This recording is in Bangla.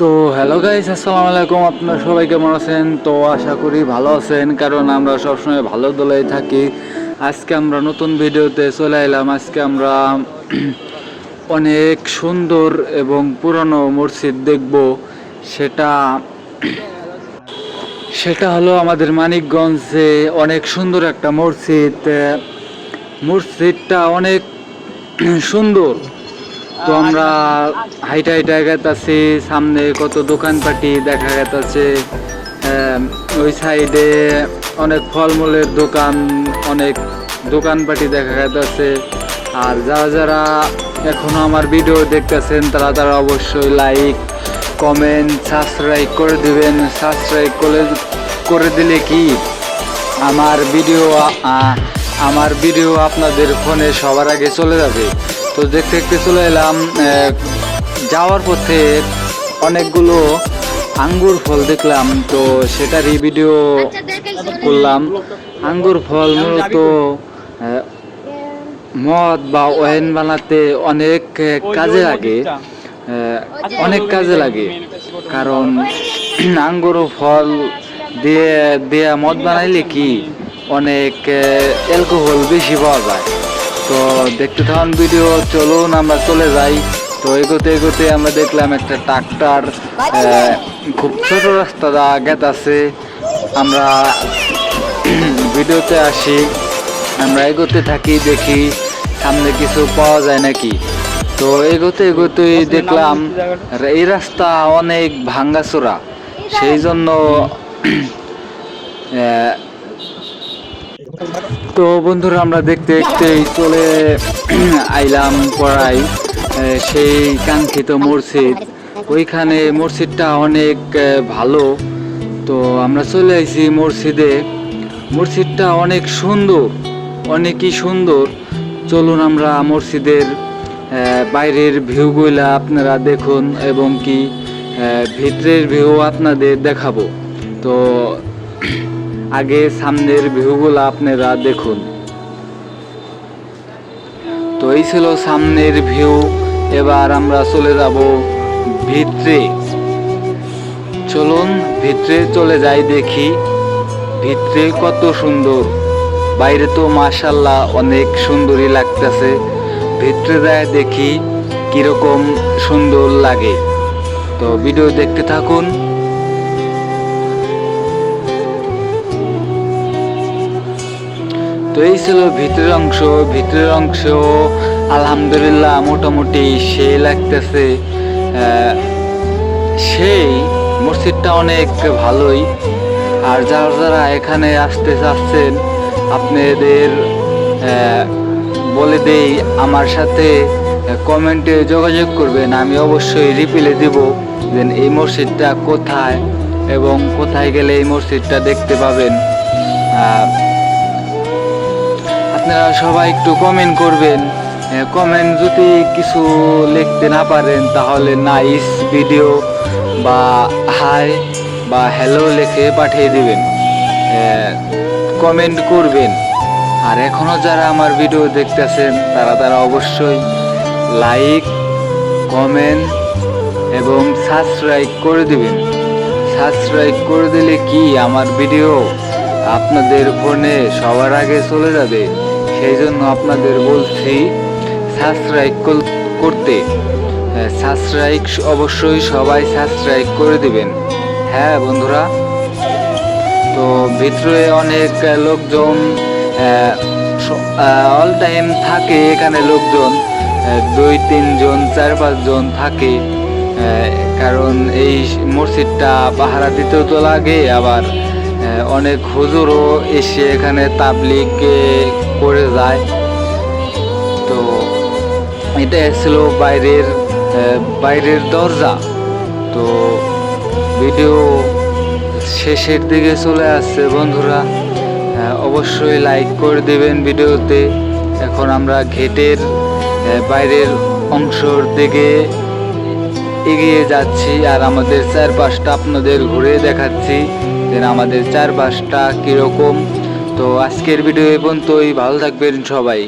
তো হ্যালো গাইস, আসসালামু আলাইকুম। আপনারা সবাই কেমন আছেন? তো আশা করি ভালো আছেন, কারণ আমরা সবসময় ভালো দলেই থাকি। আজকে আমরা নতুন ভিডিওতে চলে এলাম। আজকে আমরা অনেক সুন্দর এবং পুরনো মসজিদ দেখব। সেটা সেটা হলো আমাদের মানিকগঞ্জে অনেক সুন্দর একটা মসজিদ। মসজিদটা অনেক সুন্দর। তো আমরা হাইটা হাইটা গেতাছি, সামনে কত দোকানপাটি দেখা গেতাছে। ওই সাইডে অনেক ফলমূলের দোকান, অনেক দোকানপাটি দেখা গেতাছে। আর যারা যারা এখনো আমার ভিডিও দেখতেছেন তারা তারা অবশ্যই লাইক, কমেন্ট, সাবস্ক্রাইব করে দিবেন। সাবস্ক্রাইব করে দিলে কি আমার ভিডিও আপনাদের ফোনে সবার আগে চলে যাবে। তো দেখতে দেখতে চলে এলাম। যাওয়ার পথে অনেকগুলো আঙ্গুর ফল দেখলাম, তো সেটারই ভিডিও করলাম। আঙ্গুর ফল মূলত মদ বা ওয়াইন বানাতে অনেক কাজে লাগে, অনেক কাজে লাগে। কারণ আঙ্গুর ফল দিয়ে মদ বানাইলে কি অনেক অ্যালকোহল বেশি পাওয়া যায়। তো দেখতে থাকুন ভিডিও, চলুন আমরা চলে যাই। তো এগোতে এগোতে আমরা দেখলাম একটা ট্রাক্টর, খুব ছোট রাস্তা গেতাছে। আমরা ভিডিওতে আসি, আমরা এগোতে থাকি, দেখি সামনে কিছু পাওয়া যায় নাকি। তো এগোতে এগোতে দেখলাম এই রাস্তা অনেক ভাঙ্গাচোরা, সেই জন্য তো বন্ধুরা আমরা দেখতে দেখতেই চলে আইলাম পড়াই সেই কাঙ্ক্ষিত মসজিদ। ওইখানে মসজিদটা অনেক ভালো। তো আমরা চলে আইছি মসজিদে। মসজিদটা অনেক সুন্দর, অনেকই সুন্দর। চলুন আমরা মসজিদের বাইরের ভিউগুলা আপনারা দেখুন, এবং কি ভিতরের ভিউ আপনাদের দেখাবো। তো আগে সামনের ভিউগুলো আপনারা দেখুন। তো এই ছিল সামনের ভিউ। এবার আমরা চলে যাব ভিতরে। চলুন ভিতরে চলে যাই, দেখি ভিতরে কত সুন্দর। বাইরে তো মাশাআল্লাহ অনেক সুন্দরই লাগতেছে, ভিতরে যায় দেখি কিরকম সুন্দর লাগে। তো ভিডিও দেখতে থাকুন। তো এই ছিল ভিতরের অংশ। ভিতরের অংশ আলহামদুলিল্লাহ মোটামুটি সেই লাগতেছে। সেই মসজিদটা অনেক ভালোই। আর যারা যারা এখানে আসতে চাচ্ছেন আপনাদের বলে দেই, আমার সাথে কমেন্টে যোগাযোগ করবেন। আমি অবশ্যই রিপ্লাই দেব যে এই মসজিদটা কোথায় এবং কোথায় গেলে এই মসজিদটা দেখতে পাবেন। আপনারা সবাই একটু কমেন্ট করবেন। কমেন্ট যদি কিছু লিখতে না পারেন তাহলে নাইস ভিডিও বা হাই বা হ্যালো লিখে পাঠিয়ে দিবেন, কমেন্ট করবেন। আর এখনও যারা আমার ভিডিও দেখতেছেন তারা অবশ্যই লাইক, কমেন্ট এবং সাবস্ক্রাইব করে দিবেন। সাবস্ক্রাইব করে দিলে কি আমার ভিডিও আপনাদের ফোনে সবার আগে চলে যাবে। সেই জন্য আপনাদের বলছি সাবস্ক্রাইব করতে। সাবস্ক্রাইব অবশ্যই সবাই সাবস্ক্রাইব করে দিবেন। হ্যাঁ বন্ধুরা, তো ভিতরে অনেক লোকজন অল টাইম থাকে এখানে। লোকজন 2-3 জন 4-5 জন থাকে, কারণ এই মসজিদটা পাহারা দিতেও তো লাগে। আবার অনেক হুজুরও এসে এখানে তাবলিগ করে যায়। তো এটা ছিল বাইরের দরজা। তো ভিডিও শেষের দিকে চলে আসছে বন্ধুরা, অবশ্যই লাইক করে দেবেন ভিডিওতে। এখন আমরা গেটের বাইরের অংশের দিকে এগিয়ে যাচ্ছি, আর আমাদের চারপাশটা আপনাদের ঘুরে দেখাচ্ছি যে আমাদের চারপাশটা কীরকম। তো আজকের ভিডিও এই পর্যন্তই। ভালো থাকবেন সবাই।